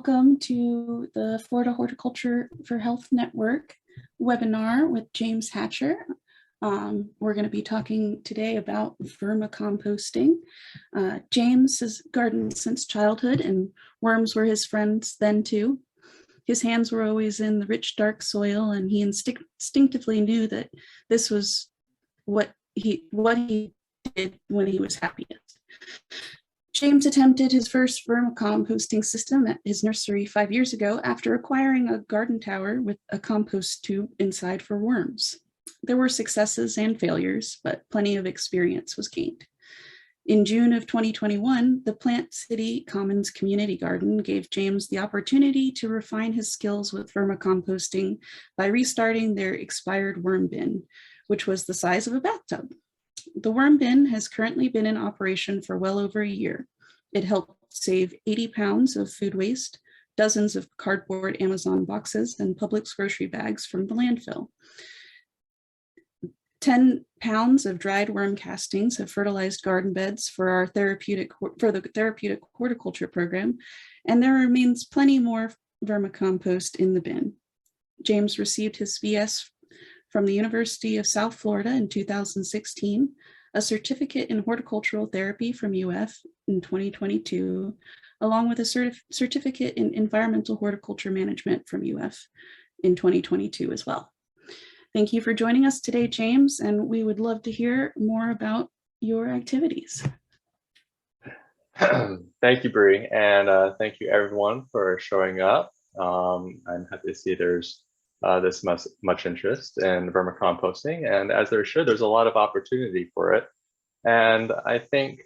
welcome to the Florida Horticulture for Health Network webinar with James Hatcher. We're going to be talking today about vermicomposting. James has gardened since childhood, and worms were his friends then too. His hands were always in the rich, dark soil, and he instinctively knew that this was what he did when he was happiest. James attempted his first vermicomposting system at his nursery 5 years ago after acquiring a garden tower with a compost tube inside for worms. There were successes and failures, but plenty of experience was gained. In June of 2021, the Plant City Commons Community Garden gave James the opportunity to refine his skills with vermicomposting by restarting their expired worm bin, which was the size of a bathtub. The worm bin has currently been in operation for well over a year. It helped save 80 pounds of food waste, dozens of cardboard Amazon boxes, and Publix grocery bags from the landfill. 10 pounds of dried worm castings have fertilized garden beds for the therapeutic horticulture program, and there remains plenty more vermicompost in the bin. James received his BS from the University of South Florida in 2016, a certificate in horticultural therapy from UF in 2022, along with a certificate in environmental horticulture management from UF in 2022 as well. Thank you for joining us today, James, and we would love to hear more about your activities. Thank you, Bree, and thank you everyone for showing up. I'm happy to see there's this much interest in vermicomposting, and as there should, there's a lot of opportunity for it. And I think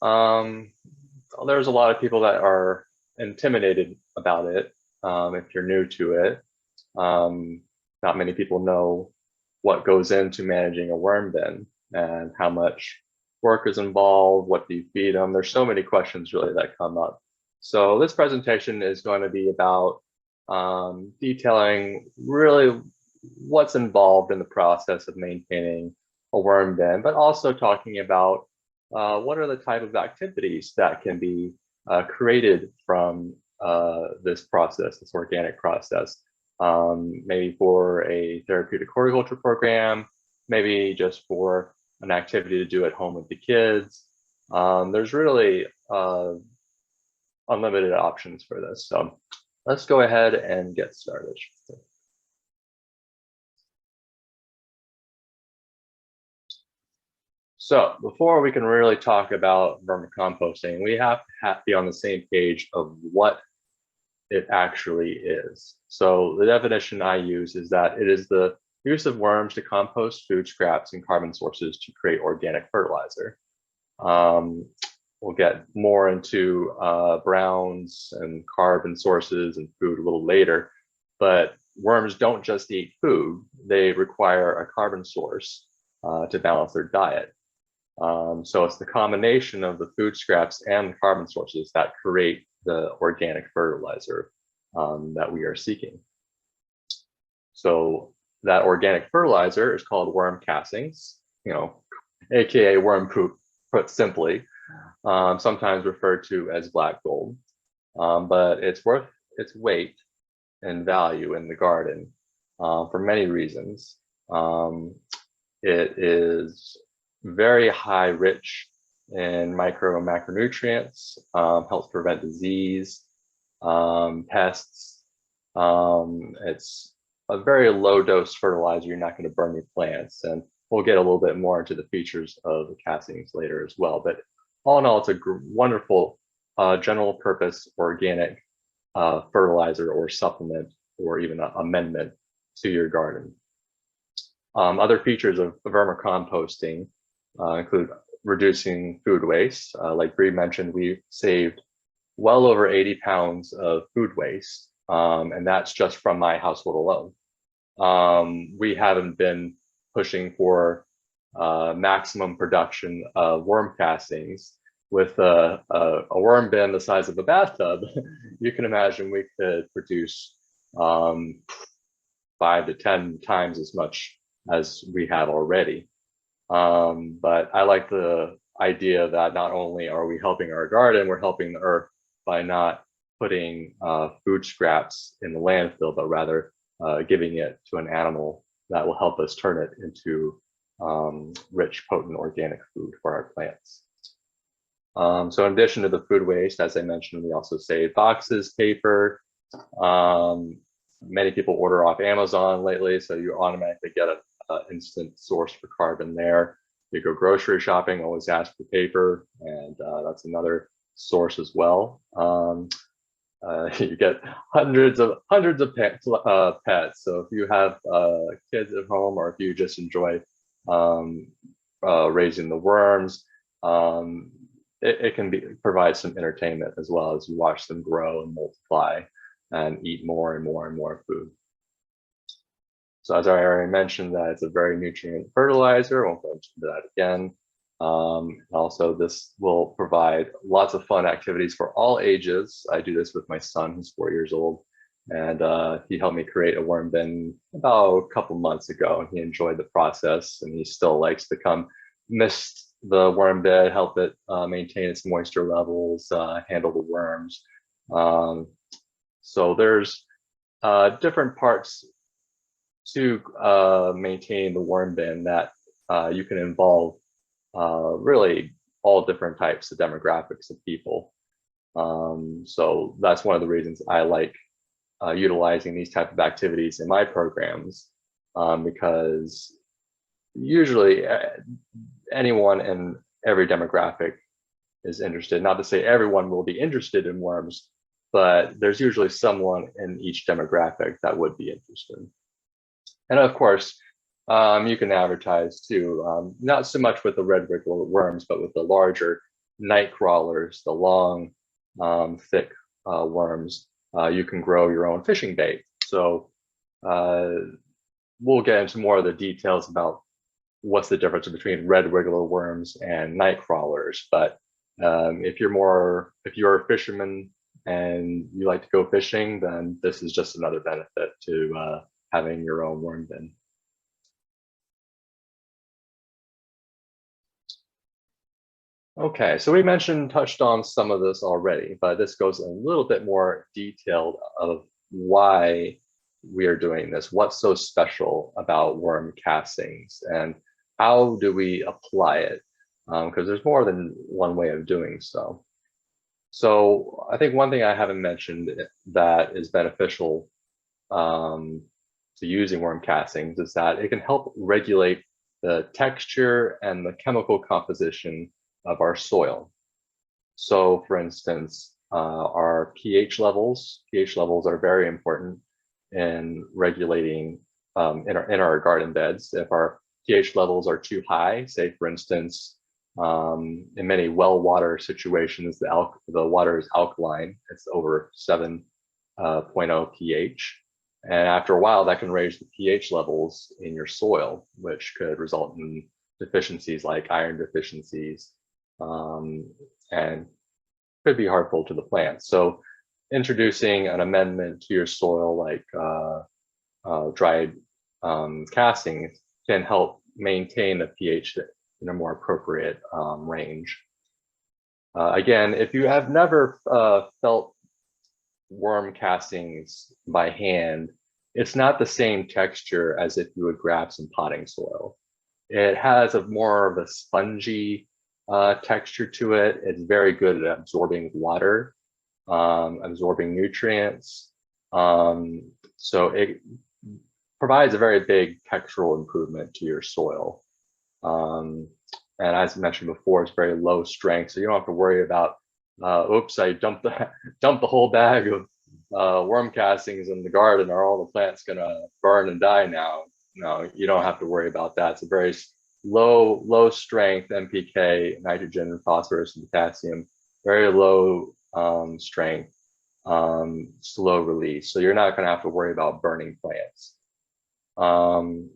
there's a lot of people that are intimidated about it if you're new to it. Not many people know what goes into managing a worm bin and how much work is involved, what do you feed them? There's so many questions really that come up. So this presentation is going to be about detailing really what's involved in the process of maintaining a worm bin, but also talking about what are the type of activities that can be created from this process, this organic process. Maybe for a therapeutic horticulture program, maybe just for an activity to do at home with the kids. There's really unlimited options for this. So let's go ahead and get started. So before we can really talk about vermicomposting, we have to be on the same page of what it actually is. So the definition I use is that it is the use of worms to compost food scraps and carbon sources to create organic fertilizer. We'll get more into browns and carbon sources and food a little later, but worms don't just eat food, they require a carbon source to balance their diet. So it's the combination of the food scraps and the carbon sources that create the organic fertilizer that we are seeking. So that organic fertilizer is called worm castings, aka worm poop, put simply, sometimes referred to as black gold, but it's worth its weight in value in the garden for many reasons. It is very high rich in micro and macronutrients, helps prevent disease, pests. It's a very low dose fertilizer. You're not going to burn your plants, and we'll get a little bit more into the features of the castings later as well. But all in all, it's a wonderful general purpose organic fertilizer or supplement or even an amendment to your garden. Other features of vermicomposting include reducing food waste. Like Bree mentioned, we saved well over 80 pounds of food waste, and that's just from my household alone. We haven't been pushing for maximum production of worm castings. With a worm bin the size of a bathtub, you can imagine we could produce 5 to 10 times as much as we have already. But I like the idea that not only are we helping our garden, we're helping the earth by not putting food scraps in the landfill, but rather giving it to an animal that will help us turn it into rich, potent organic food for our plants. So in addition to the food waste, as I mentioned, we also save boxes, paper. Many people order off Amazon lately, so you automatically get an instant source for carbon there. You go grocery shopping, always ask for paper, and that's another source as well. You get hundreds of pets. So if you have kids at home, or if you just enjoy raising the worms, it can provide some entertainment as well as you watch them grow and multiply and eat more and more and more food. So as I already mentioned, that it's a very nutrient fertilizer. I won't go into that again. Also, this will provide lots of fun activities for all ages. I do this with my son, who's 4 years old, and he helped me create a worm bin about a couple months ago, and he enjoyed the process, and he still likes to come mist the worm bed, help it maintain its moisture levels, handle the worms. So there's different parts to maintain the worm bin that you can involve really all different types of demographics of people. So that's one of the reasons I like utilizing these type of activities in my programs, because usually anyone in every demographic is interested. Not to say everyone will be interested in worms, but there's usually someone in each demographic that would be interested. And of course, you can advertise too, not so much with the red wriggler worms, but with the larger night crawlers, the long, thick worms. You can grow your own fishing bait. So we'll get into more of the details about what's the difference between red wriggler worms and night crawlers. But if you're a fisherman and you like to go fishing, then this is just another benefit to having your own worm bin. Okay, so we touched on some of this already, but this goes a little bit more detailed of why we are doing this. What's so special about worm castings, and how do we apply it? Because there's more than one way of doing so. So I think one thing I haven't mentioned that is beneficial to using worm castings is that it can help regulate the texture and the chemical composition of our soil. So for instance, our pH levels are very important in regulating in our garden beds. If our pH levels are too high, say for instance, in many well water situations, the water is alkaline, it's over 7.0 pH. And after a while, that can raise the pH levels in your soil, which could result in deficiencies like iron deficiencies, and could be harmful to the plants. So introducing an amendment to your soil like dried castings can help maintain the pH in a more appropriate range. Again, if you have never felt worm castings by hand, it's not the same texture as if you would grab some potting soil. It has more of a spongy texture to it. It's very good at absorbing water, absorbing nutrients. So it provides a very big textural improvement to your soil. And as I mentioned before, it's very low strength, so you don't have to worry about, oops, I dumped the whole bag of worm castings in the garden. Are all the plants gonna burn and die now? No, you don't have to worry about that. It's a very low strength NPK, nitrogen, phosphorus, and potassium, very low strength, slow release. So you're not going to have to worry about burning plants. And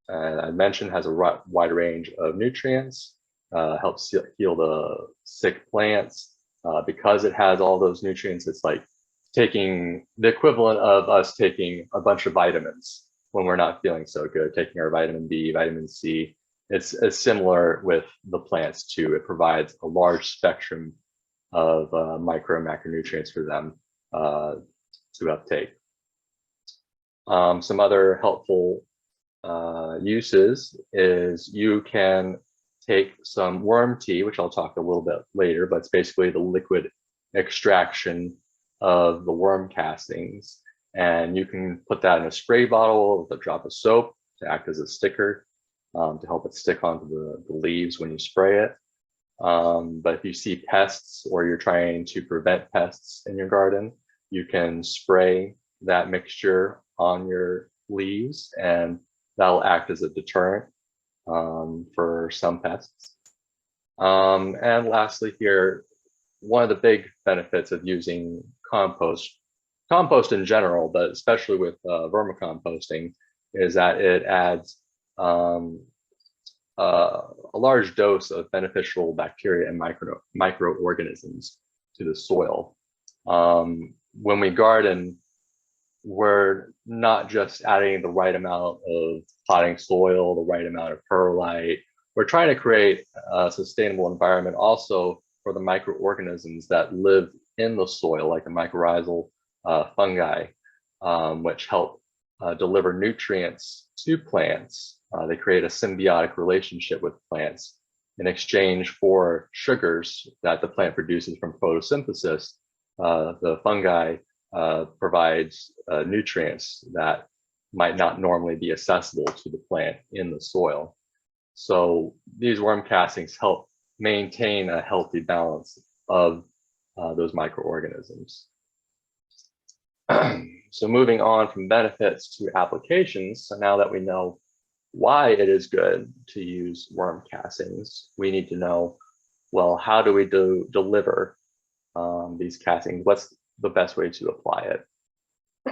I mentioned has a wide range of nutrients, helps heal the sick plants. Because it has all those nutrients, it's like taking the equivalent of us taking a bunch of vitamins when we're not feeling so good, taking our vitamin B, vitamin C. It's similar with the plants too. It provides a large spectrum of micro and macronutrients for them, to uptake. Some other helpful uses is you can take some worm tea, which I'll talk a little bit later, but it's basically the liquid extraction of the worm castings. And you can put that in a spray bottle with a drop of soap to act as a sticker to help it stick onto the leaves when you spray it. But if you see pests or you're trying to prevent pests in your garden, you can spray that mixture on your leaves and that'll act as a deterrent for some pests. And lastly here, one of the big benefits of using compost in general, but especially with vermicomposting, is that it adds a large dose of beneficial bacteria and microorganisms to the soil. When we garden, we're not just adding the right amount of potting soil, the right amount of perlite. We're trying to create a sustainable environment also for the microorganisms that live in the soil, like the mycorrhizal fungi, which help deliver nutrients to plants. They create a symbiotic relationship with plants. In exchange for sugars that the plant produces from photosynthesis, the fungi provides nutrients that might not normally be accessible to the plant in the soil. So these worm castings help maintain a healthy balance of those microorganisms. So moving on from benefits to applications, so now that we know why it is good to use worm castings, we need to know, well, how do we deliver these castings? What's the best way to apply it?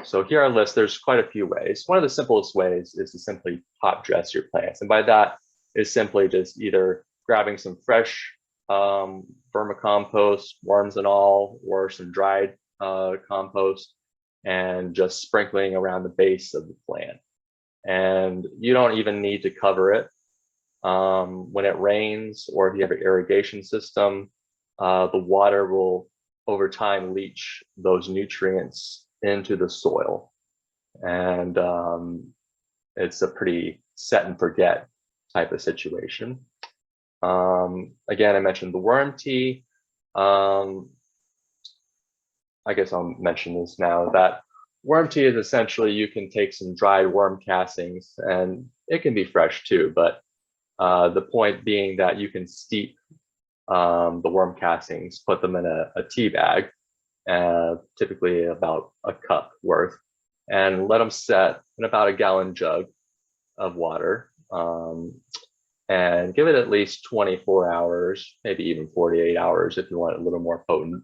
So here on list, there's quite a few ways. One of the simplest ways is to simply top dress your plants. And by that is simply just either grabbing some fresh vermicompost, worms and all, or some dried compost, and just sprinkling around the base of the plant. And you don't even need to cover it. When it rains, or if you have an irrigation system, the water will over time leach those nutrients into the soil. And it's a pretty set and forget type of situation. Again, I mentioned the worm tea. I guess I'll mention this now, that worm tea is essentially, you can take some dried worm castings, and it can be fresh too, but the point being that you can steep the worm castings, put them in a tea bag, typically about a cup worth, and let them set in about a gallon jug of water, and give it at least 24 hours, maybe even 48 hours if you want it a little more potent.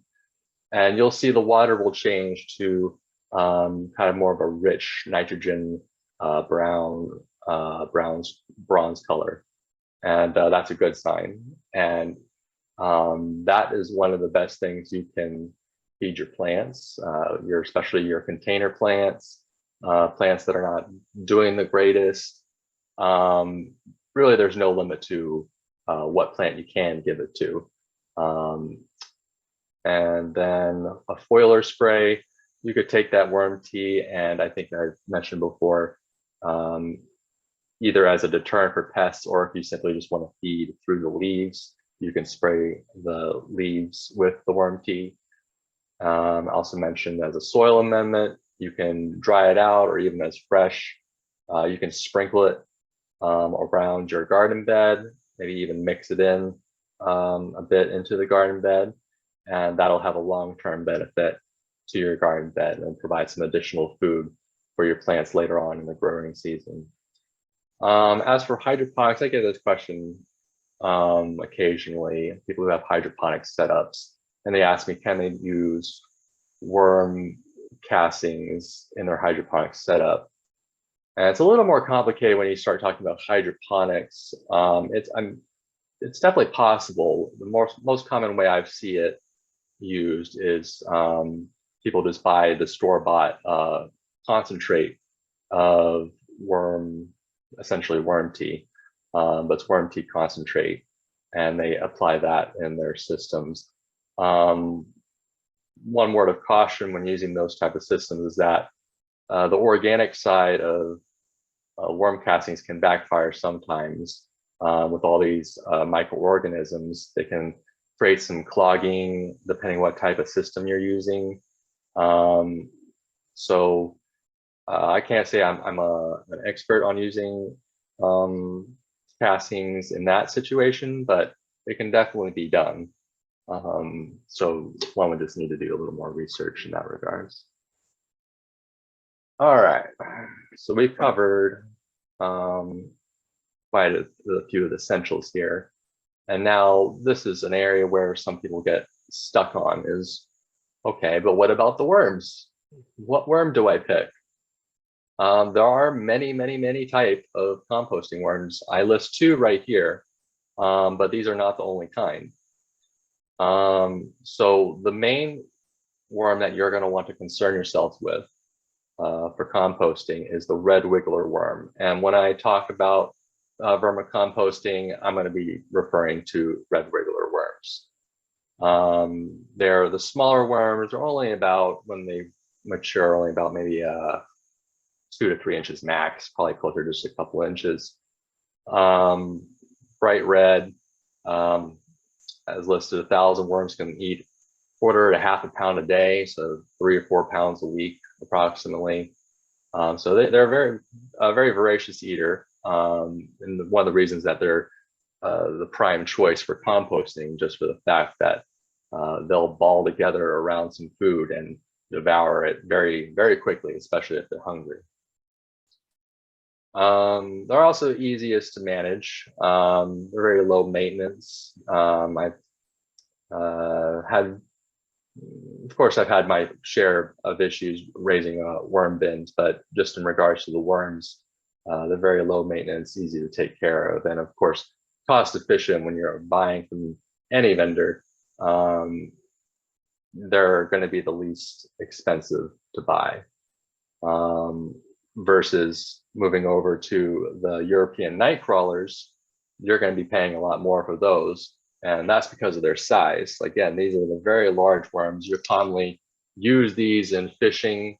And you'll see the water will change to kind of more of a rich nitrogen bronze color. And that's a good sign. And that is one of the best things you can feed your plants, especially your container plants, plants that are not doing the greatest. Really, there's no limit to what plant you can give it to. And then a foiler spray, you could take that worm tea, and I think I've mentioned before, either as a deterrent for pests, or if you simply just want to feed through the leaves, you can spray the leaves with the worm tea. I also mentioned as a soil amendment, you can dry it out, or even as fresh, you can sprinkle it around your garden bed, maybe even mix it in a bit into the garden bed, and that'll have a long-term benefit to your garden bed and provide some additional food for your plants later on in the growing season. As for hydroponics, I get this question occasionally, people who have hydroponic setups, and they ask me, can they use worm castings in their hydroponic setup? And it's a little more complicated when you start talking about hydroponics. It's definitely possible. The most common way I see it used is people just buy the store-bought concentrate of essentially worm tea, but it's worm tea concentrate, and they apply that in their systems. one word of caution when using those type of systems is that the organic side of worm castings can backfire sometimes with all these microorganisms. They can create some clogging depending what type of system you're using. So I can't say I'm an expert on using castings in that situation, but it can definitely be done. So one would just need to do a little more research in that regards. All right, so we've covered quite a few of the essentials here. And now this is an area where some people get stuck on is, okay, but what about the worms? What worm do I pick? There are many type of composting worms. I list 2 right here, but these are not the only kind. So the main worm that you're going to want to concern yourself with for composting is the red wiggler worm. And when I talk about vermicomposting, I'm going to be referring to red wiggler worms. They're the smaller worms. They're only about, when they mature, only about maybe 2 to 3 inches max, probably closer to just a couple inches. Bright red, as listed, 1,000 worms can eat 1/4 to 1/2 pound a day, so 3 or 4 pounds a week approximately. So they're a very voracious eater, and one of the reasons that they're the prime choice for composting, just for the fact that they'll ball together around some food and devour it very quickly, especially if they're hungry. They're also easiest to manage. They're very low maintenance. I've had, of course, I've had my share of issues raising worm bins, but just in regards to the worms, they're very low maintenance, easy to take care of, and of course, cost efficient when you're buying from any vendor. They're going to be the least expensive to buy. Versus moving over to the European night crawlers, you're going to be paying a lot more for those. And that's because of their size. Again, these are the very large worms. You commonly use these in fishing.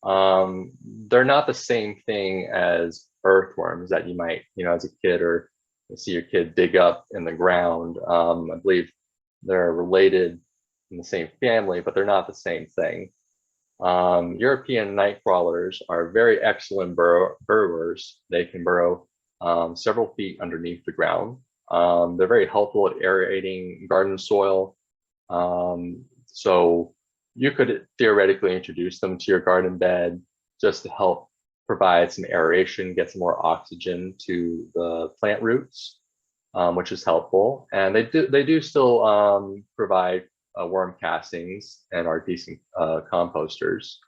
They're not the same thing as earthworms that you might, as a kid, or see your kid dig up in the ground. I believe they're related in the same family, but they're not the same thing. European night crawlers are very excellent burrowers. They can burrow several feet underneath the ground. They're very helpful at aerating garden soil. So you could theoretically introduce them to your garden bed just to help provide some aeration, get some more oxygen to the plant roots, which is helpful. And they do still provide worm castings and are decent composters.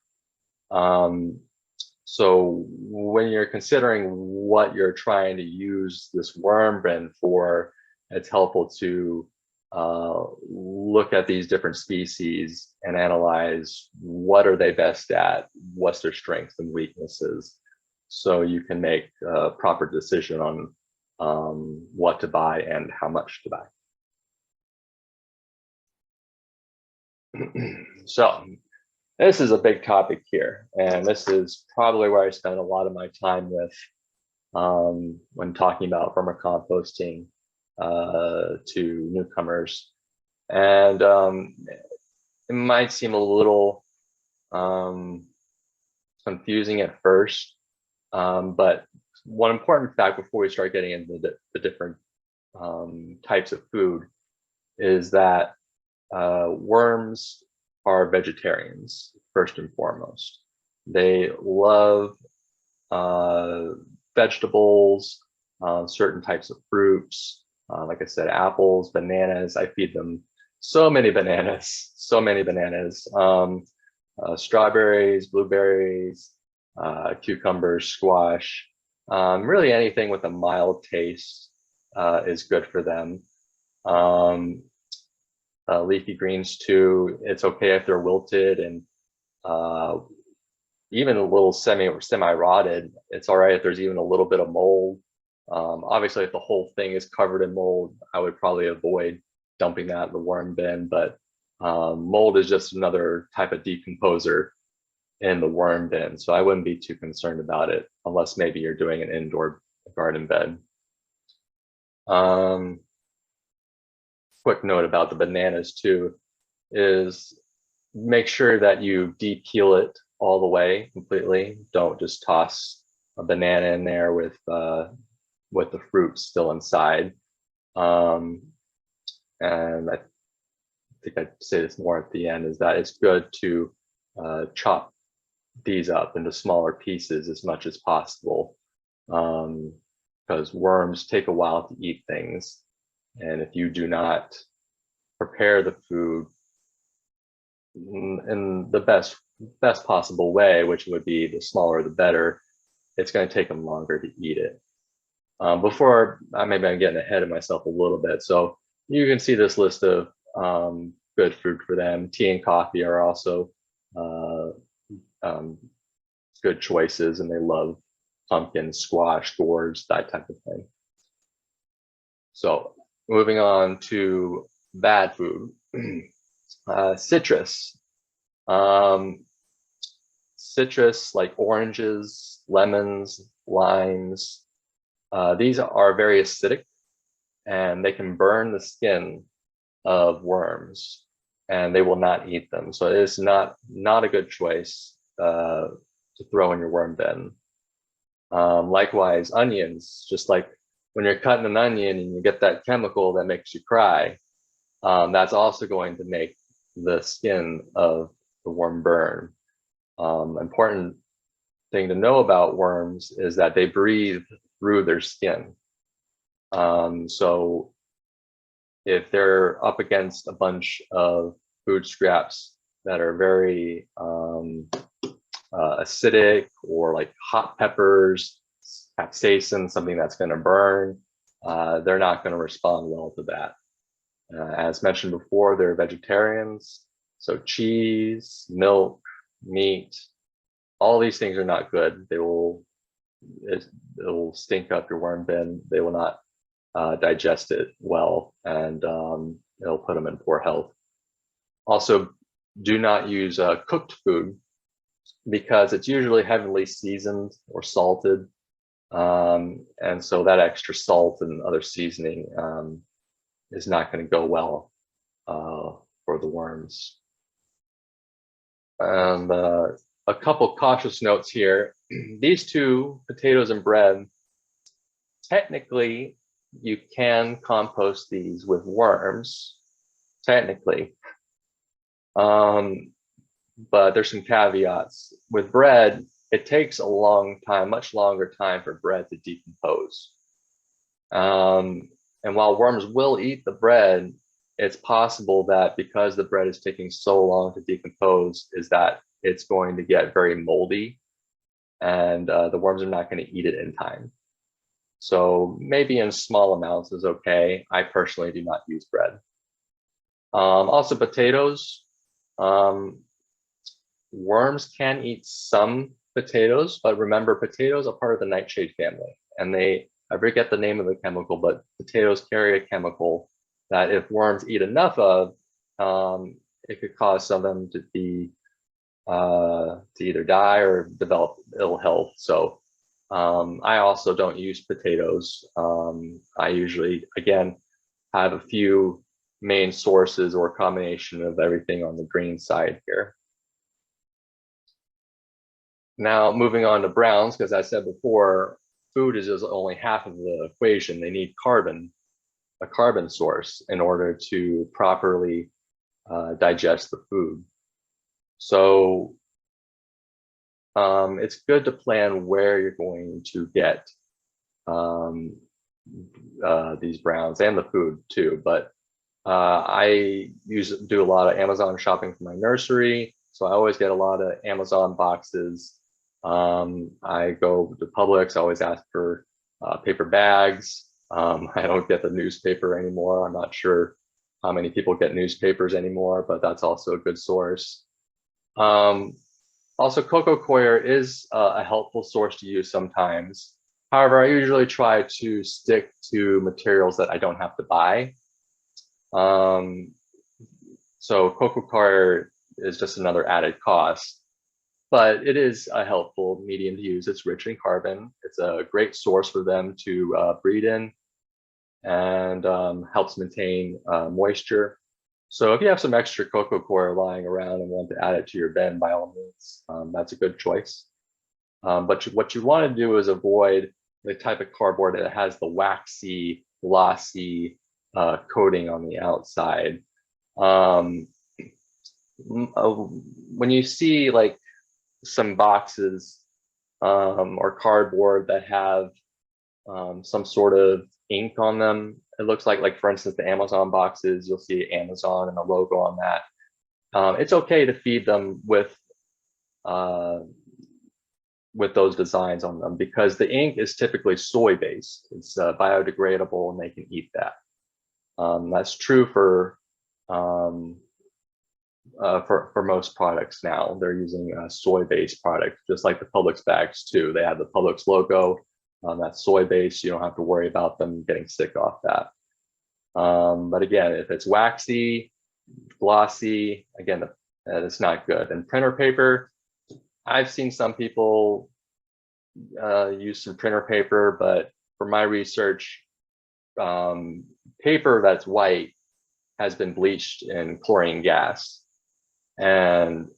So when you're considering what you're trying to use this worm bin for, it's helpful to look at these different species and analyze what are they best at, what's their strengths and weaknesses, so you can make a proper decision on what to buy and how much to buy. So this is a big topic here, and this is probably where I spend a lot of my time with when talking about vermicomposting to newcomers. And it might seem a little confusing at first, but one important fact before we start getting into the different types of food is that worms are vegetarians, first and foremost. They love vegetables, certain types of fruits, like I said, apples, bananas. I feed them so many bananas, strawberries, blueberries, cucumbers, squash, really anything with a mild taste is good for them. Leafy greens too. It's okay if they're wilted and even a little semi-rotted. It's all right if there's even a little bit of mold. Obviously, if the whole thing is covered in mold, I would probably avoid dumping that in the worm bin. But Mold is just another type of decomposer in the worm bin, so I wouldn't be too concerned about it unless maybe you're doing an indoor garden bed. Quick note about the bananas too is make sure that you de-peel it all the way completely. Don't just toss a banana in there with the fruit still inside. And I think I'd say this more at the end, is that it's good to chop these up into smaller pieces as much as possible, because worms take a while to eat things. And if you do not prepare the food in the best possible way, which would be the smaller the better, it's going to take them longer to eat it. Before, maybe I'm getting ahead of myself a little bit. So you can see this list of good food for them. Tea and coffee are also good choices, and they love pumpkin, squash, gourds, that type of thing. So moving on to bad food. Citrus. Citrus like oranges, lemons, limes, these are very acidic, and they can burn the skin of worms, and they will not eat them. So it is not a good choice to throw in your worm bin. Likewise, onions, just like when you're cutting an onion and you get that chemical that makes you cry, that's also going to make the skin of the worm burn. Important thing to know about worms is that they breathe through their skin. So if they're up against a bunch of food scraps that are very acidic, or like hot peppers, capsaicin, something that's going to burn, they're not going to respond well to that. As mentioned before, they're vegetarians, so cheese, milk, meat, all these things are not good. It will stink up your worm bin. They will not digest it well, and it'll put them in poor health. Also, do not use cooked food, because it's usually heavily seasoned or salted, and so that extra salt and other seasoning is not going to go well for the worms. And a couple cautious notes here. These two, potatoes and bread, technically you can compost these with worms, technically. But there's some caveats. With bread, it takes a long time, much longer time for bread to decompose. And while worms will eat the bread, it's possible that because the bread is taking so long to decompose, is that it's going to get very moldy, and the worms are not going to eat it in time. So maybe in small amounts is okay. I personally do not use bread. Also potatoes. Worms can eat some potatoes, but remember, potatoes are part of the nightshade family, and I forget the name of the chemical, but potatoes carry a chemical that if worms eat enough of, it could cause some of them to be to either die or develop ill health. So I also don't use potatoes. I usually, again, have a few main sources or a combination of everything on the green side here. Now moving on to browns, because I said before, food is just only half of the equation. They need carbon, a carbon source, in order to properly digest the food. So it's good to plan where you're going to get these browns and the food too. But I do a lot of Amazon shopping for my nursery, so I always get a lot of Amazon boxes. I go to Publix, I always ask for paper bags. I don't get the newspaper anymore. I'm not sure how many people get newspapers anymore, but that's also a good source. Also, cocoa coir is a helpful source to use sometimes. However, I usually try to stick to materials that I don't have to buy. So cocoa coir is just another added cost, but it is a helpful medium to use. It's rich in carbon. It's a great source for them to breed in, and helps maintain moisture. So if you have some extra cocoa coir lying around and want to add it to your bin, by all means, that's a good choice. But what you want to do is avoid the type of cardboard that has the waxy, glossy coating on the outside. When you see like some boxes or cardboard that have some sort of ink on them, it looks like for instance, the Amazon boxes, you'll see Amazon and a logo on that. It's okay to feed them with those designs on them, because the ink is typically soy based. It's biodegradable and they can eat that. That's true for most products now. They're using a soy-based product, just like the Publix bags too. They have the Publix logo. That's soy-based. You don't have to worry about them getting sick off that. But again, if it's waxy, glossy, again, it's not good. And printer paper, I've seen some people use some printer paper, but for my research, paper that's white has been bleached in chlorine gas. And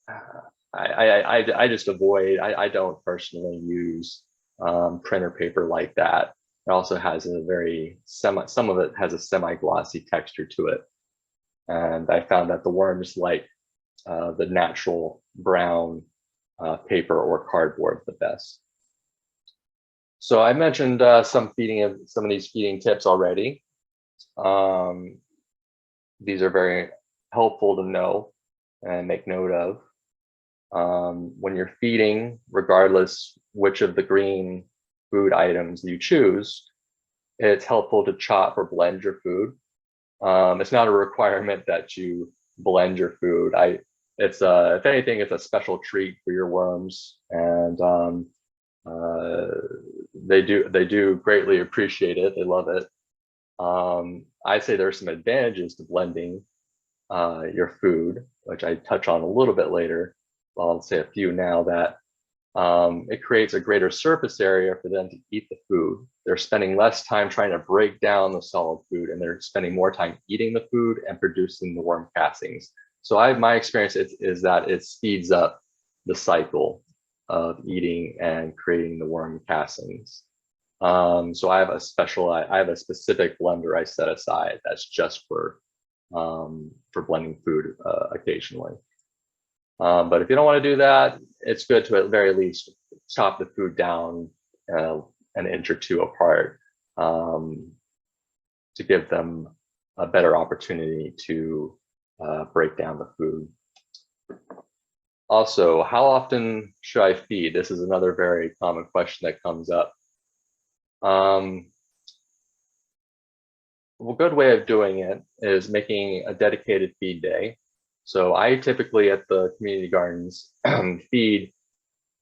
I just avoid, I don't personally use printer paper like that. It also has a very some of it has a semi-glossy texture to it. And I found that the worms like the natural brown paper or cardboard the best. So I mentioned some of these feeding tips already. These are very helpful to know and make note of. When you're feeding, regardless which of the green food items you choose, it's helpful to chop or blend your food. It's not a requirement that you blend your food. If anything, it's a special treat for your worms, and they do greatly appreciate it. They love it. I'd say there's some advantages to blending your food, which I touch on a little bit later. I'll say a few now. That it creates a greater surface area for them to eat the food. They're spending less time trying to break down the solid food, and they're spending more time eating the food and producing the worm castings. So my experience is that it speeds up the cycle of eating and creating the worm castings. So I have a specific blender I set aside that's just for blending food occasionally. But if you don't want to do that, it's good to at the very least chop the food down an inch or two apart to give them a better opportunity to break down the food. Also, how often should I feed? This is another very common question that comes up. A good way of doing it is making a dedicated feed day. So I typically at the community gardens feed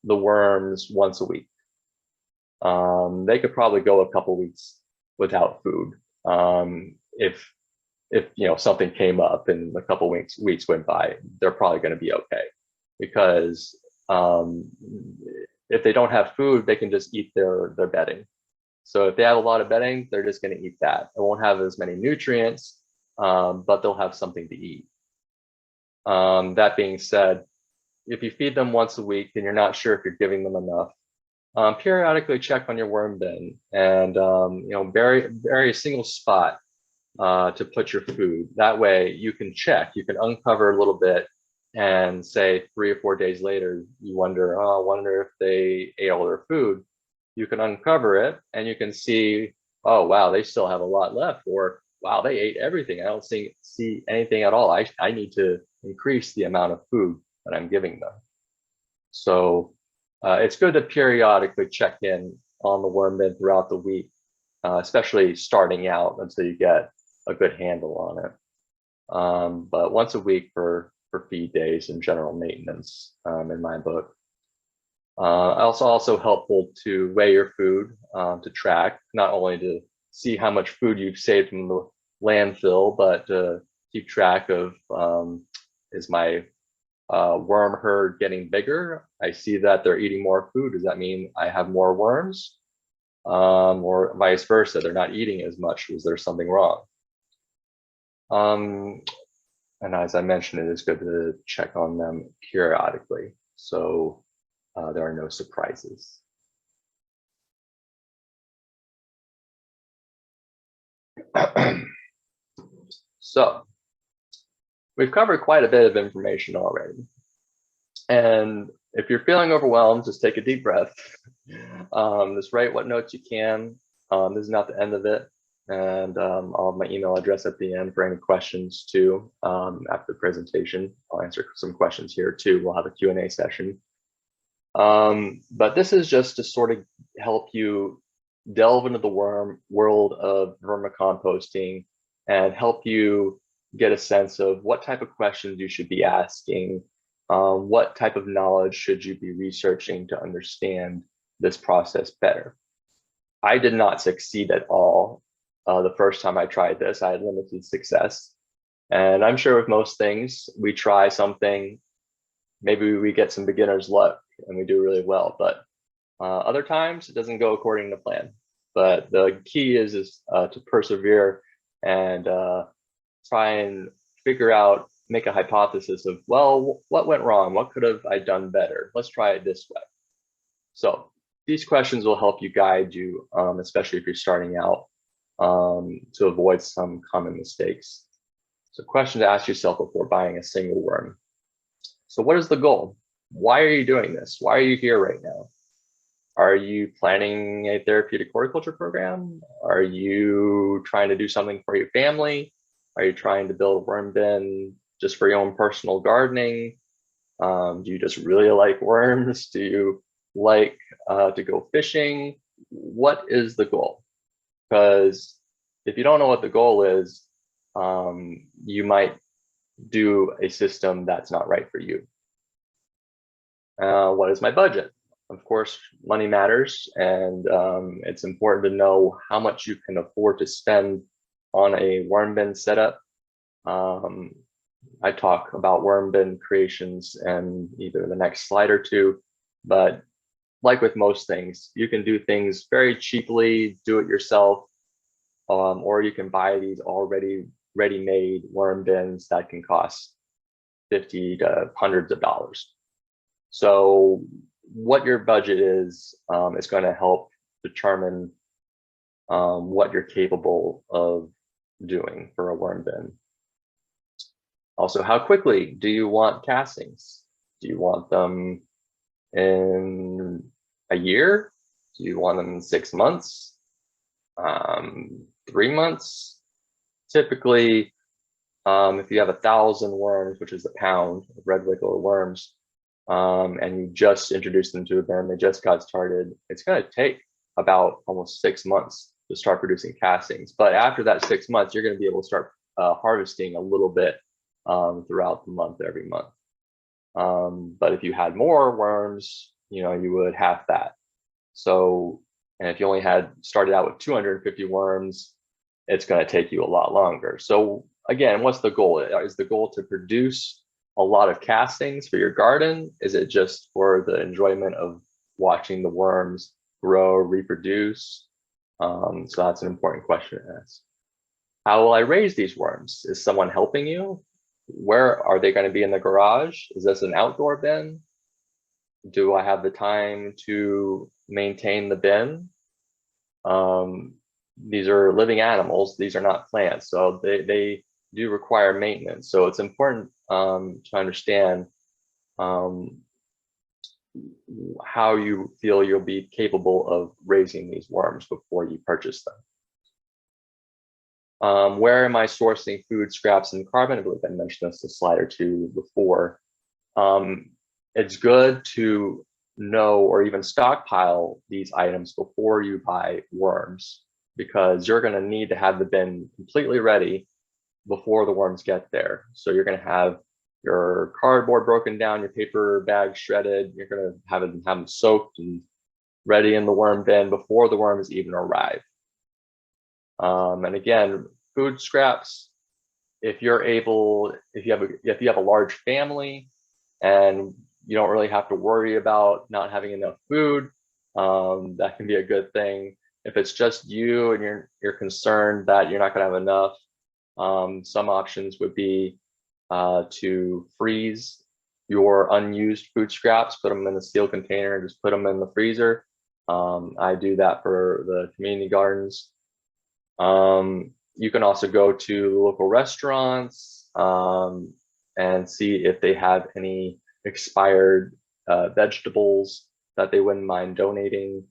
the worms once a week. They could probably go a couple weeks without food if something came up and a couple weeks went by. They're probably going to be okay, because if they don't have food, they can just eat their bedding. So if they have a lot of bedding, they're just going to eat that. It won't have as many nutrients, but they'll have something to eat. That being said, if you feed them once a week and you're not sure if you're giving them enough, periodically check on your worm bin and bury a single spot to put your food. That way you can check, you can uncover a little bit, and say 3 or 4 days later, you wonder if they ate all their food. You can uncover it and you can see, oh wow, they still have a lot left, or wow, they ate everything. I don't see anything at all. I need to increase the amount of food that I'm giving them. So it's good to periodically check in on the worm bin throughout the week, especially starting out until you get a good handle on it. But once a week for feed days and general maintenance, in my book. Also helpful to weigh your food, to track, not only to see how much food you've saved from the landfill, but to keep track of, is my worm herd getting bigger? I see that they're eating more food. Does that mean I have more worms? Or vice versa, they're not eating as much. Is there something wrong? And as I mentioned, it is good to check on them periodically, so there are no surprises. So we've covered quite a bit of information already. And if you're feeling overwhelmed, just take a deep breath. Just write what notes you can. This is not the end of it. And I'll have my email address at the end for any questions too. After the presentation, I'll answer some questions here too. We'll have a Q&A session. But this is just to sort of help you delve into the world of vermicomposting and help you get a sense of what type of questions you should be asking, what type of knowledge should you be researching to understand this process better. I did not succeed at all the first time I tried this. I had limited success. And I'm sure with most things, we try something, maybe we get some beginner's luck and we do really well, but other times it doesn't go according to plan. But the key is to persevere and try and figure out, make a hypothesis of, well, what went wrong? What could have I done better? Let's try it this way. So these questions will help you guide you, especially if you're starting out, to avoid some common mistakes. So question to ask yourself before buying a single worm. So what is the goal? Why are you doing this? Why are you here right now? Are you planning a therapeutic horticulture program? Are you trying to do something for your family? Are you trying to build a worm bin just for your own personal gardening? Do you just really like worms? Do you like to go fishing? What is the goal? Because if you don't know what the goal is, you might do a system that's not right for you. What is my budget? Of course, money matters, and it's important to know how much you can afford to spend on a worm bin setup. I talk about worm bin creations in either the next slide or two, but like with most things, you can do things very cheaply, do it yourself, or you can buy these already ready-made worm bins that can cost $50 to hundreds of dollars. So what your budget is going to help determine what you're capable of doing for a worm bin. Also, how quickly do you want castings? Do you want them in a year? Do you want them in 6 months? 3 months? Typically, if you have 1,000 worms, which is a pound of red wiggler worms, and you just introduced them to a bin, they just got started, it's going to take about almost 6 months to start producing castings. But after that 6 months, you're going to be able to start harvesting a little bit throughout the month, every month. But if you had more worms, you would have that. So, and if you only had started out with 250 worms, it's going to take you a lot longer. So again, what's the goal? Is the goal to produce a lot of castings for your garden? Is it just for the enjoyment of watching the worms grow, reproduce? So that's an important question to ask. How will I raise these worms? Is someone helping you? Where are they going to be in the garage? Is this an outdoor bin? Do I have the time to maintain the bin? These are living animals. These are not plants. So they do require maintenance. So it's important to understand how you feel you'll be capable of raising these worms before you purchase them. Where am I sourcing food scraps and carbon? I believe I mentioned this a slide or two before. It's good to know or even stockpile these items before you buy worms, because you're going to need to have the bin completely ready before the worms get there. So you're going to have your cardboard broken down, your paper bag shredded. You're going to have them soaked and ready in the worm bin before the worms even arrive. And again, food scraps, if you have a large family and you don't really have to worry about not having enough food, that can be a good thing. If it's just you and you're concerned that you're not going to have enough, some options would be to freeze your unused food scraps, put them in a steel container, and just put them in the freezer. I do that for the community gardens. You can also go to local restaurants and see if they have any expired vegetables that they wouldn't mind donating,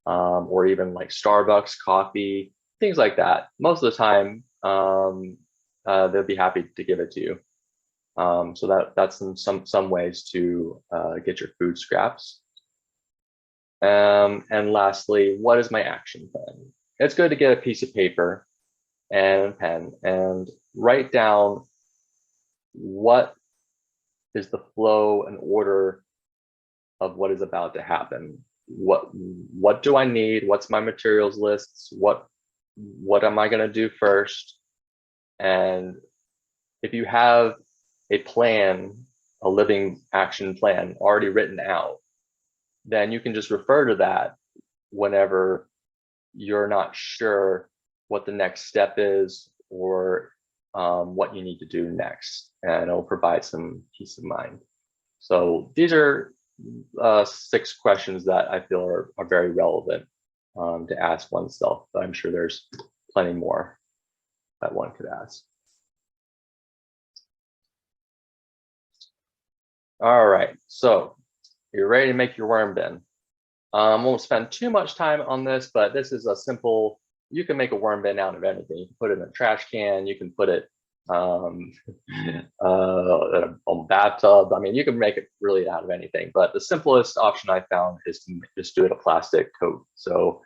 or even like Starbucks coffee, things like that. Most of the time, they'll be happy to give it to you. So that's some ways to get your food scraps. And lastly, what is my action plan? It's good to get a piece of paper and a pen and write down what is the flow and order of what is about to happen. What do I need? What's my materials lists? What am I going to do first? And if you have a plan, a living action plan already written out, then you can just refer to that whenever you're not sure what the next step is or what you need to do next, and it'll provide some peace of mind. So these are 6 questions that I feel are very relevant to ask oneself, but I'm sure there's plenty more that one could ask. All right, so you're ready to make your worm bin. Won't spend too much time on this, but this is a simple, you can make a worm bin out of anything. You can put it in a trash can, you can put it in a bathtub. I mean, you can make it really out of anything, but the simplest option I found is to just do it a plastic coat. So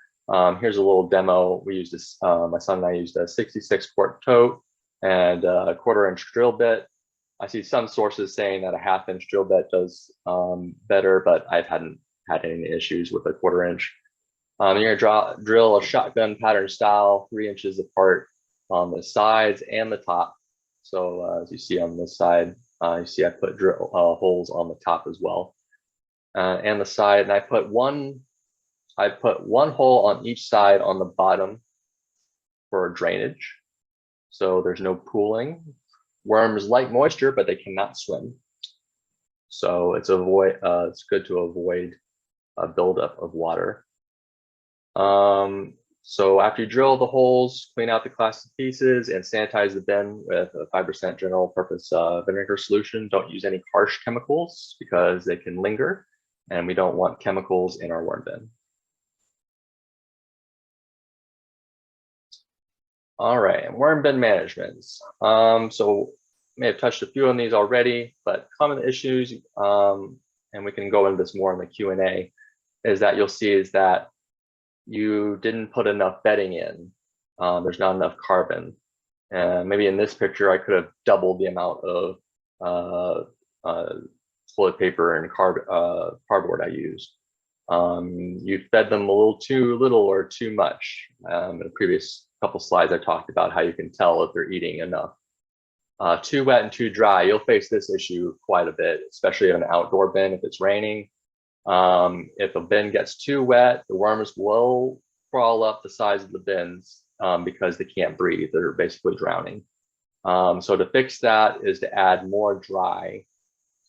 here's a little demo. We used this, my son and I used a 66 quart tote and a 1/4 inch drill bit. I see some sources saying that a 1/2 inch drill bit does better, but I hadn't had any issues with a 1/4 inch. You're gonna drill a shotgun pattern style, 3 inches apart on the sides and the top. So as you see on this side, you see I put drill holes on the top as well, and the side. And I put one hole on each side on the bottom for drainage, so there's no pooling. Worms like moisture, but they cannot swim. So it's good to avoid a buildup of water. So after you drill the holes, clean out the plastic pieces and sanitize the bin with a 5% general purpose vinegar solution. Don't use any harsh chemicals because they can linger, and we don't want chemicals in our worm bin. All right, worm bin management. So may have touched a few on these already, but common issues, and we can go into this more in the Q&A, is that you'll see is that you didn't put enough bedding in. There's not enough carbon. Maybe in this picture, I could have doubled the amount of toilet paper and cardboard I used. You fed them a little too little or too much. In the previous couple slides, I talked about how you can tell if they're eating enough. Too wet and too dry, you'll face this issue quite a bit, especially in an outdoor bin if it's raining. If a bin gets too wet, the worms will crawl up the sides of the bins because they can't breathe. They're basically drowning. So to fix that is to add more dry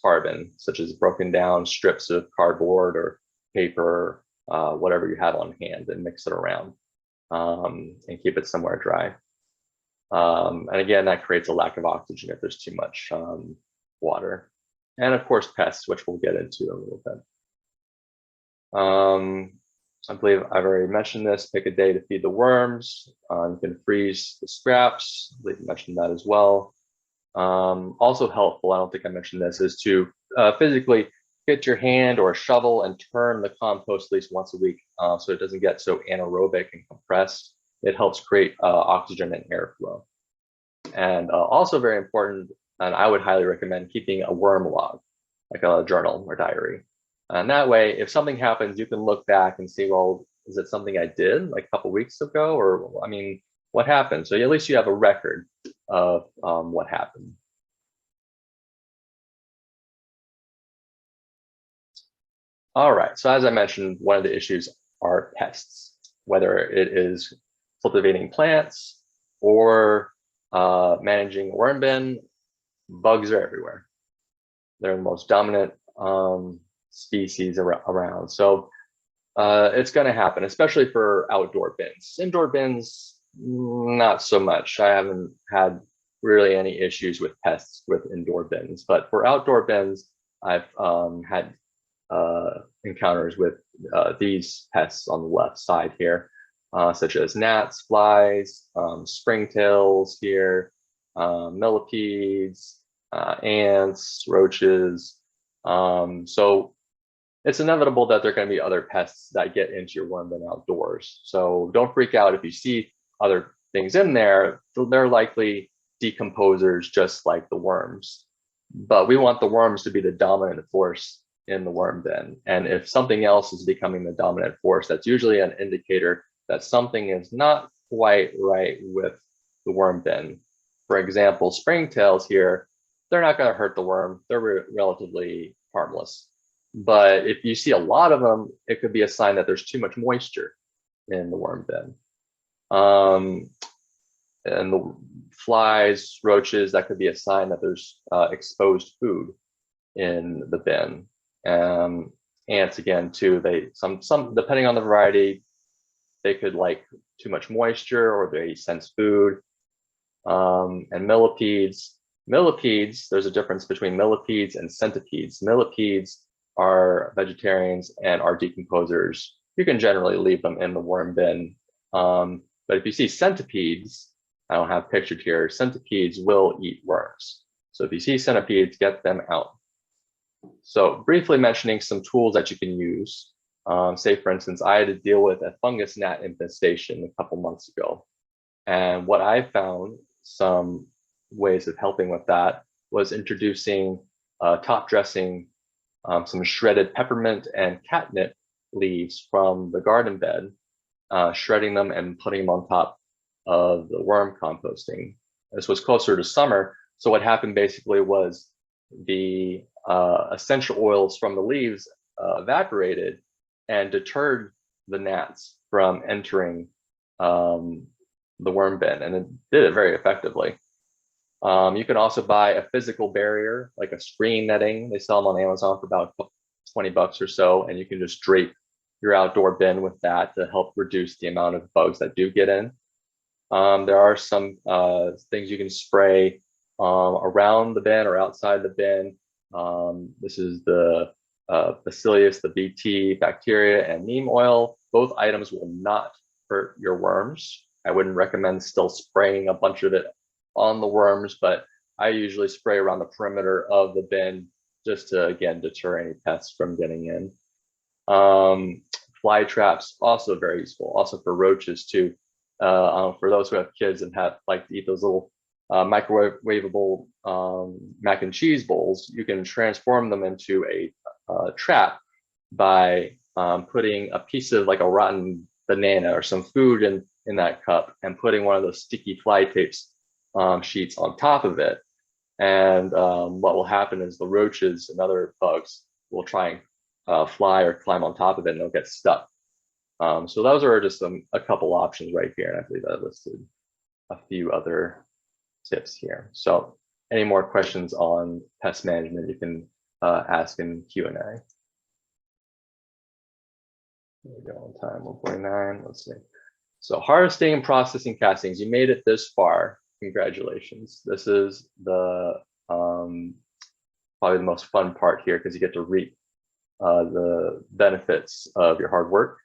carbon, such as broken down strips of cardboard or paper, whatever you have on hand, and mix it around and keep it somewhere dry. And again, that creates a lack of oxygen if there's too much water. And of course, pests, which we'll get into a little bit. I believe I've already mentioned this. Pick a day to feed the worms. You can freeze the scraps. I believe I mentioned that as well. Also helpful, I don't think I mentioned this, is to physically get your hand or a shovel and turn the compost at least once a week so it doesn't get so anaerobic and compressed. It helps create oxygen and airflow. And also very important, and I would highly recommend keeping a worm log, like a journal or diary. And that way, if something happens, you can look back and see, well, is it something I did like a couple weeks ago? Or, I mean, what happened? So at least you have a record. of what happened. All right, so as I mentioned, one of the issues are pests, whether it is cultivating plants or managing a worm bin. Bugs are everywhere. They're the most dominant species around. So it's going to happen, especially for outdoor bins. Indoor bins, not so much. I haven't had really any issues with pests with indoor bins, but for outdoor bins, I've had encounters with these pests on the left side here, such as gnats, flies, springtails here, millipedes, ants, roaches. So it's inevitable that there are going to be other pests that get into your worm bin outdoors. So don't freak out if you see other things in there. They're likely decomposers just like the worms. But we want the worms to be the dominant force in the worm bin. And if something else is becoming the dominant force, that's usually an indicator that something is not quite right with the worm bin. For example, springtails here, they're not going to hurt the worm. They're relatively harmless. But if you see a lot of them, it could be a sign that there's too much moisture in the worm bin. And the flies, roaches, that could be a sign that there's exposed food in the bin. Ants, again, too, some depending on the variety, they could like too much moisture or they sense food. And millipedes, there's a difference between millipedes and centipedes. Millipedes are vegetarians and are decomposers. You can generally leave them in the worm bin. But if you see centipedes, I don't have pictured here, centipedes will eat worms. So if you see centipedes, get them out. So briefly mentioning some tools that you can use. Say, for instance, I had to deal with a fungus gnat infestation a couple months ago. And what I found, some ways of helping with that, was introducing top dressing some shredded peppermint and catnip leaves from the garden bed, shredding them and putting them on top of the worm composting. This was closer to summer. So what happened basically was the essential oils from the leaves evaporated and deterred the gnats from entering the worm bin, and it did it very effectively. You can also buy a physical barrier, like a screen netting. They sell them on Amazon for about 20 bucks or so, and you can just drape your outdoor bin with that to help reduce the amount of bugs that do get in. There are some things you can spray around the bin or outside the bin. This is the Bacillus, the BT bacteria, and neem oil. Both items will not hurt your worms. I wouldn't recommend still spraying a bunch of it on the worms, but I usually spray around the perimeter of the bin just to, again, deter any pests from getting in. Fly traps, also very useful, also for roaches too. For those who have kids and like to eat those little microwavable mac and cheese bowls, you can transform them into a trap by putting a piece of like a rotten banana or some food in that cup and putting one of those sticky fly tapes sheets on top of it. And what will happen is the roaches and other bugs will try and fly or climb on top of it and they'll get stuck. So those are just a couple options right here. And I believe I listed a few other tips here. So any more questions on pest management, you can ask in Q&A. There we go on time, 1:49, let's see. So harvesting and processing castings, you made it this far. Congratulations. This is the probably the most fun part here because you get to reap the benefits of your hard work.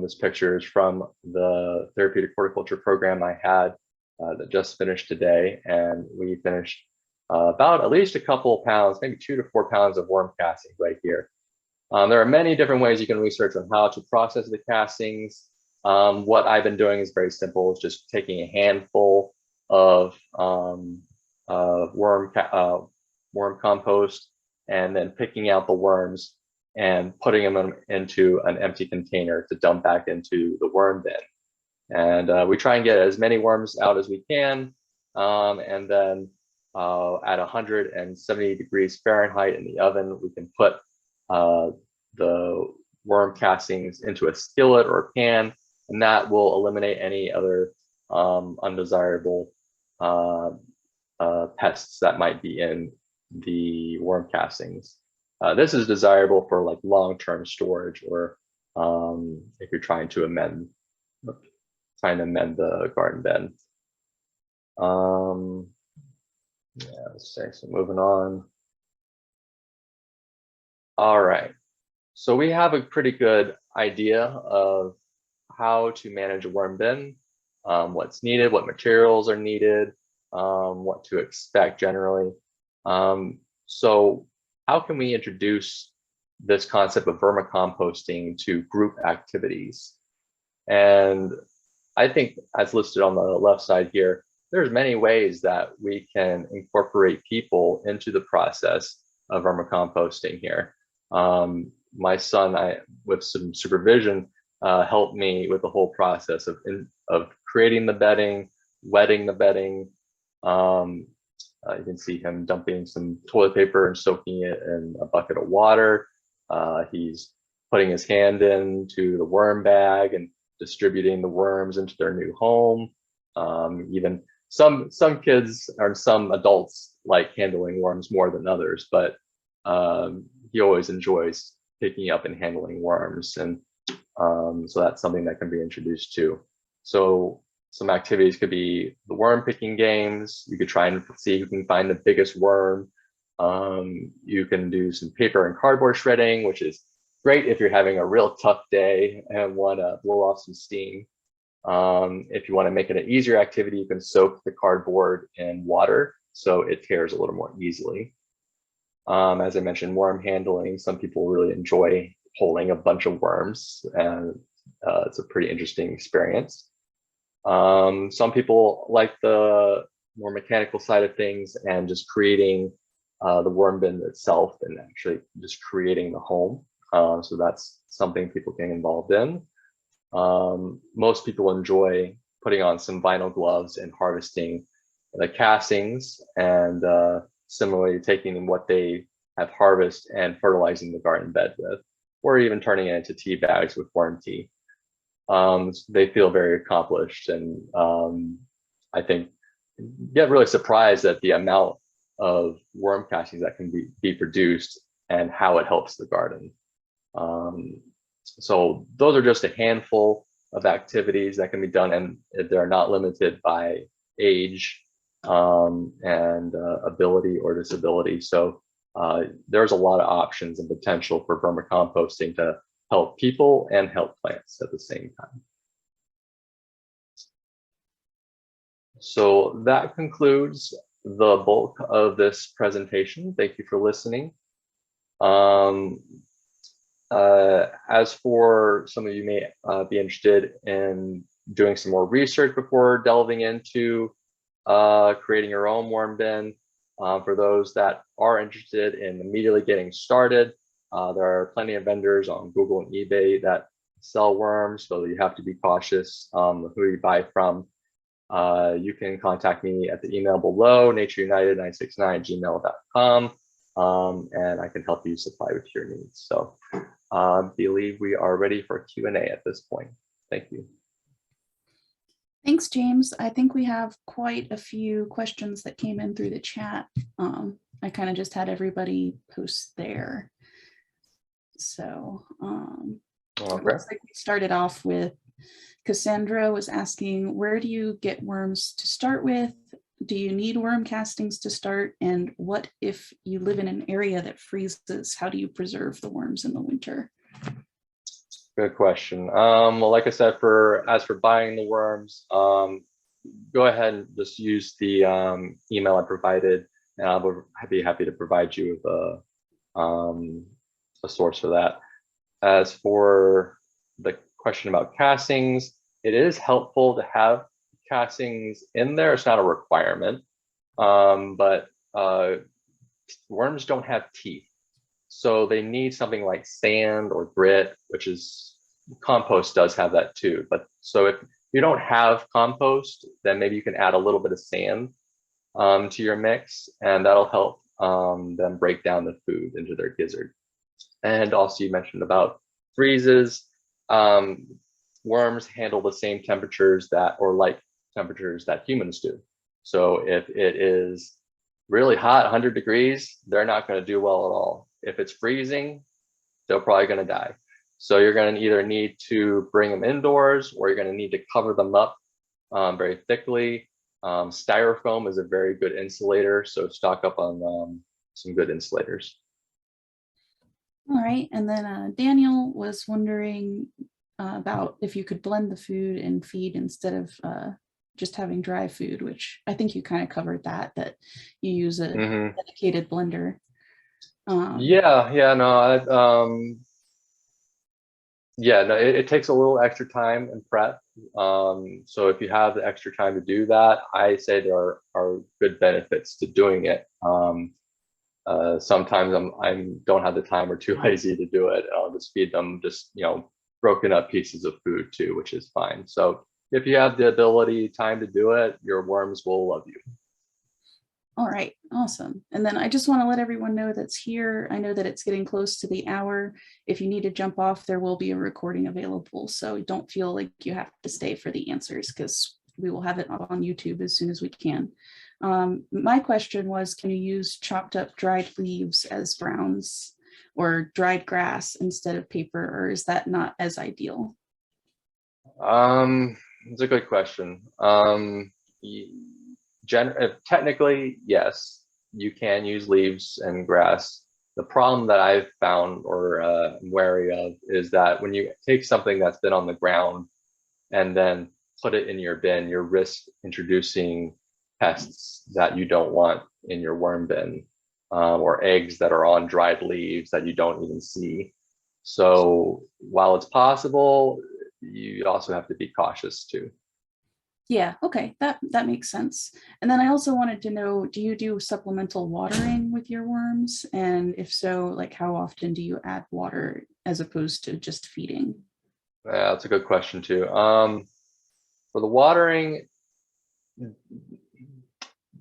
This picture is from the therapeutic horticulture program I had that just finished today, and we finished about at least a couple of pounds, maybe 2 to 4 pounds of worm castings right here. There are many different ways you can research on how to process the castings. What I've been doing is very simple. It's just taking a handful of worm compost and then picking out the worms and putting them into an empty container to dump back into the worm bin. And we try and get as many worms out as we can. And then at 170 degrees Fahrenheit in the oven, we can put the worm castings into a skillet or a pan, and that will eliminate any other undesirable pests that might be in the worm castings. This is desirable for like long-term storage, or if you're trying to amend the garden bed. Yeah, let's say, so moving on. All right, so we have a pretty good idea of how to manage a worm bin, what's needed, what materials are needed, what to expect generally. So how can we introduce this concept of vermicomposting to group activities? And I think, as listed on the left side here, there's many ways that we can incorporate people into the process of vermicomposting here. My son, with some supervision, helped me with the whole process of creating the bedding, wetting the bedding. You can see him dumping some toilet paper and soaking it in a bucket of water. He's putting his hand into the worm bag and distributing the worms into their new home. Even some kids or some adults like handling worms more than others, but he always enjoys picking up and handling worms, and so that's something that can be introduced to. So some activities could be the worm picking games. You could try and see who can find the biggest worm. You can do some paper and cardboard shredding, which is great if you're having a real tough day and want to blow off some steam. If you want to make it an easier activity, you can soak the cardboard in water so it tears a little more easily. As I mentioned, worm handling. Some people really enjoy pulling a bunch of worms, and it's a pretty interesting experience. Some people like the more mechanical side of things and just creating the worm bin itself and actually just creating the home. So that's something people get involved in. Most people enjoy putting on some vinyl gloves and harvesting the castings, and similarly taking what they have harvested and fertilizing the garden bed with, or even turning it into tea bags with worm tea. They feel very accomplished, and I think get really surprised at the amount of worm castings that can be produced and how it helps the garden. So those are just a handful of activities that can be done, and they're not limited by age and ability or disability. So there's a lot of options and potential for vermicomposting to help people and help plants at the same time. So that concludes the bulk of this presentation. Thank you for listening. As for some of you may be interested in doing some more research before delving into creating your own worm bin, for those that are interested in immediately getting started, there are plenty of vendors on Google and eBay that sell worms, so you have to be cautious who you buy from. You can contact me at the email below, natureunited969@gmail.com, and I can help you supply with your needs. So I believe we are ready for Q&A at this point. Thank you. Thanks, James. I think we have quite a few questions that came in through the chat. I kind of just had everybody post there. So it looks like we started off with Cassandra was asking, where do you get worms to start with? Do you need worm castings to start? And what if you live in an area that freezes? How do you preserve the worms in the winter? Good question. Well, like I said, as for buying the worms, go ahead and just use the email I provided, and I'll be happy to provide you with a source for that. As for the question about castings, it is helpful to have castings in there. It's not a requirement, but worms don't have teeth. So they need something like sand or grit, which is, compost does have that too. But so if you don't have compost, then maybe you can add a little bit of sand to your mix, and that'll help them break down the food into their gizzard. And also you mentioned about freezes. Worms handle the same temperatures that, or like temperatures that humans do. So if it is really hot, 100 degrees, they're not going to do well at all. If it's freezing, they're probably going to die. So you're going to either need to bring them indoors, or you're going to need to cover them up very thickly. Styrofoam is a very good insulator, so stock up on some good insulators. All right, and then Daniel was wondering about if you could blend the food and feed instead of just having dry food, which I think you kind of covered that you use a dedicated blender. No, it takes a little extra time and prep. So if you have the extra time to do that, I say there are good benefits to doing it. Sometimes I don't have the time or too lazy to do it. I'll just feed them just, broken up pieces of food too, which is fine. So if you have the ability, time to do it, your worms will love you. All right, awesome. And then I just want to let everyone know that's here. I know that it's getting close to the hour. If you need to jump off, there will be a recording available. So don't feel like you have to stay for the answers, because we will have it up on YouTube as soon as we can. My question was, can you use chopped up dried leaves as browns or dried grass instead of paper, or is that not as ideal? It's a good question. Technically, yes, you can use leaves and grass. The problem that I've found, or am wary of, is that when you take something that's been on the ground and then put it in your bin, you risk introducing pests that you don't want in your worm bin, or eggs that are on dried leaves that you don't even see. So while it's possible, you also have to be cautious too. Yeah, okay, that makes sense. And then I also wanted to know, do you do supplemental watering with your worms? And if so, like how often do you add water as opposed to just feeding? Yeah, that's a good question too. For the watering,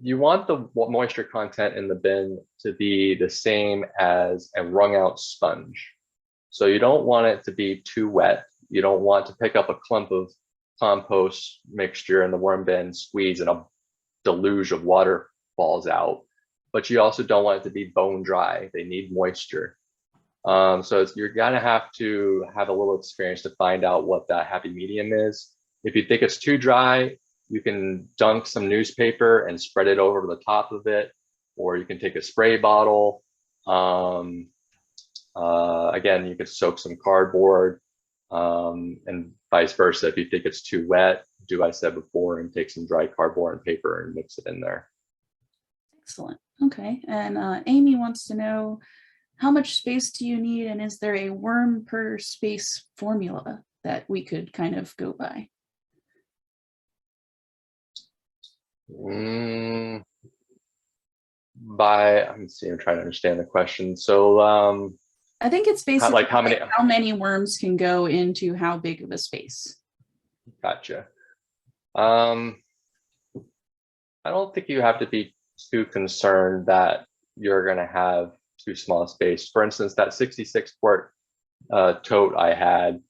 you want the moisture content in the bin to be the same as a wrung out sponge. So you don't want it to be too wet. You don't want to pick up a clump of compost mixture in the worm bin, squeeze, and a deluge of water falls out. But you also don't want it to be bone dry. They need moisture. So you're gonna have to have a little experience to find out what that happy medium is. If you think it's too dry, you can dunk some newspaper and spread it over the top of it, or you can take a spray bottle. Again, you could soak some cardboard, and vice versa. If you think it's too wet, do I said before, and take some dry cardboard and paper and mix it in there. Excellent. Okay. And Amy wants to know, how much space do you need, and is there a worm per space formula that we could kind of go by? Let's see, I'm trying to understand the question. So I think it's basically like how many worms can go into how big of a space. Gotcha. I don't think you have to be too concerned that you're going to have too small a space. For instance, that 66 quart tote I had,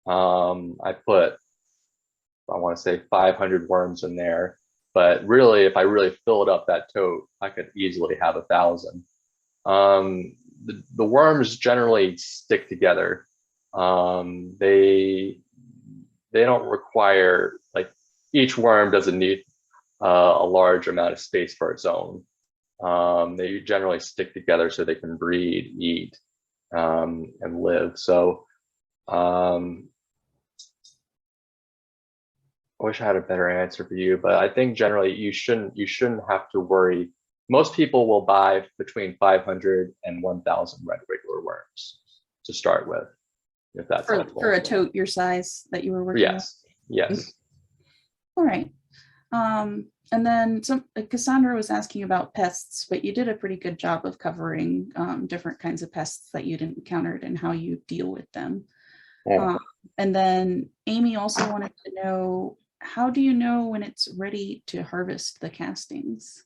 I put, I want to say 500 worms in there. But really, if I really filled up that tote, I could easily have 1,000. The worms generally stick together. They don't require, like, each worm doesn't need a large amount of space for its own. They generally stick together so they can breed, eat, and live. So I wish I had a better answer for you, but I think generally you shouldn't have to worry. Most people will buy between 500 and 1,000 regular worms to start with, if that's helpful. For a tote your size that you were working with? Yes. All right. And then Cassandra was asking about pests, but you did a pretty good job of covering different kinds of pests that you'd encountered and how you deal with them. Yeah. And then Amy also wanted to know, how do you know when it's ready to harvest the castings?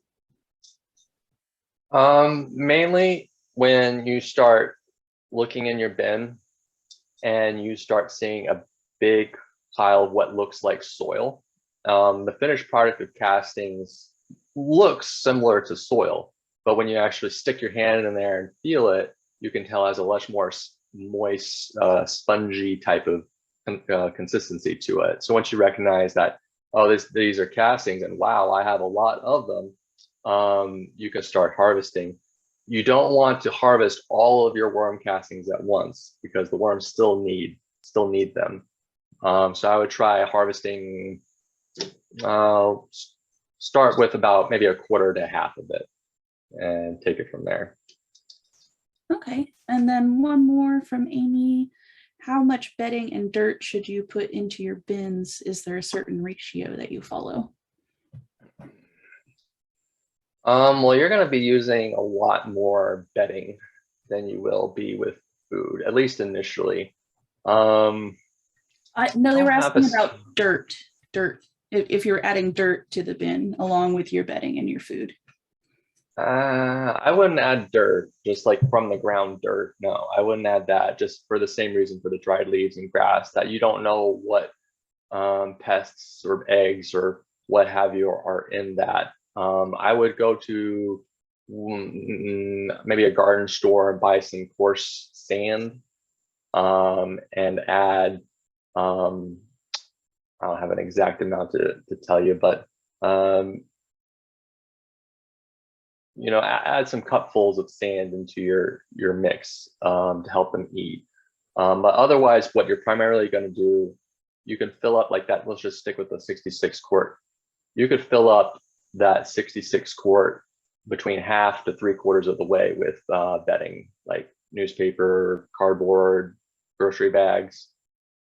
Mainly when you start looking in your bin and you start seeing a big pile of what looks like soil. The finished product of castings looks similar to soil, but when you actually stick your hand in there and feel it, you can tell it has a much more moist, spongy type of consistency to it. So once you recognize that, oh, these are castings, and wow, I have a lot of them, you can start harvesting. You don't want to harvest all of your worm castings at once because the worms still need them. So I would try harvesting. Start with about maybe a quarter to half of it, and take it from there. Okay, and then one more from Amy. How much bedding and dirt should you put into your bins? Is there a certain ratio that you follow? Well, you're going to be using a lot more bedding than you will be with food, at least initially. No, they were asking a- about dirt. If you're adding dirt to the bin along with your bedding and your food. I wouldn't add dirt, just like from the ground dirt. No, I wouldn't add that, just for the same reason for the dried leaves and grass, that you don't know what pests or eggs or what have you are in that. I would go to maybe a garden store and buy some coarse sand, and add, I don't have an exact amount to tell you, but add some cupfuls of sand into your mix, to help them eat. But otherwise, what you're primarily going to do, you can fill up like that. Let's just stick with the 66 quart. You could fill up that 66 quart between half to 3/4 of the way with bedding, like newspaper, cardboard, grocery bags.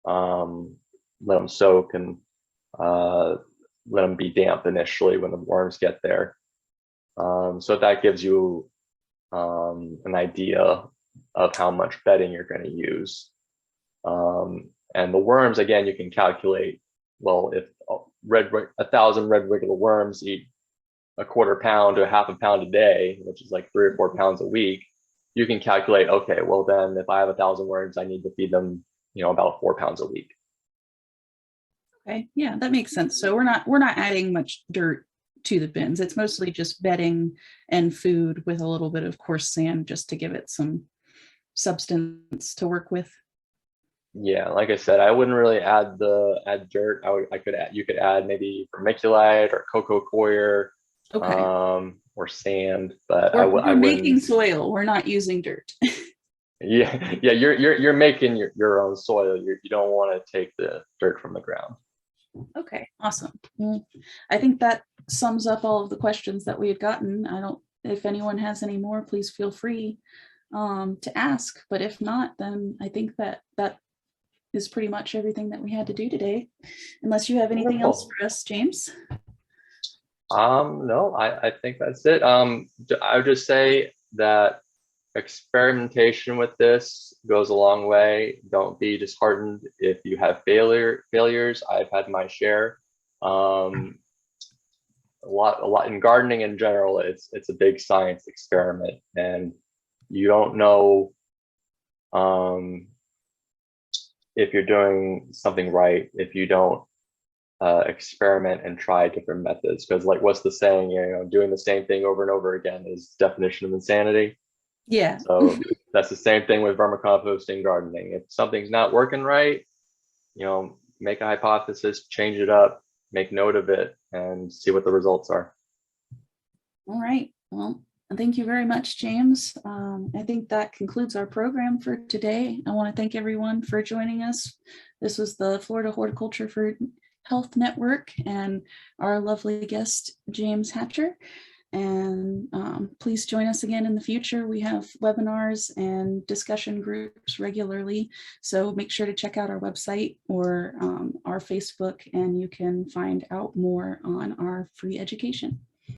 Let them soak and let them be damp initially when the worms get there. So that gives you an idea of how much bedding you're going to use. And the worms, again, you can calculate, well, if 1,000 red wiggle worms eat a 1/4 pound to a 1/2 pound a day, which is like 3 or 4 pounds a week, you can calculate, okay, well then if I have 1,000 worms, I need to feed them, about 4 pounds a week. Okay, yeah, that makes sense. So we're not adding much dirt to the bins. It's mostly just bedding and food with a little bit of coarse sand just to give it some substance to work with. Yeah, like I said, I wouldn't really add dirt. You could add maybe vermiculite or cocoa coir, Okay. or sand, but We're I making wouldn't. soil. We're not using dirt. Yeah, yeah, you're making your own soil. You don't want to take the dirt from the ground. Okay, awesome. Well, I think that sums up all of the questions that we had gotten. If anyone has any more, please feel free to ask. But if not, then I think that is pretty much everything that we had to do today. Unless you have anything else Wonderful. for us, James. No, I think that's it. I would just say that experimentation with this goes a long way. Don't be disheartened if you have failures. I've had my share. A lot in gardening in general. It's a big science experiment, and you don't know if you're doing something right if you don't experiment and try different methods. Because, like, what's the saying? Doing the same thing over and over again is definition of insanity. Yeah. So that's the same thing with vermicomposting gardening. If something's not working right, make a hypothesis, change it up, make note of it, and see what the results are. All right. Well, thank you very much, James. I think that concludes our program for today. I want to thank everyone for joining us. This was the Florida Horticulture for Health Network and our lovely guest, James Hatcher. And please join us again in the future. We have webinars and discussion groups regularly. So make sure to check out our website or our Facebook, and you can find out more on our free education.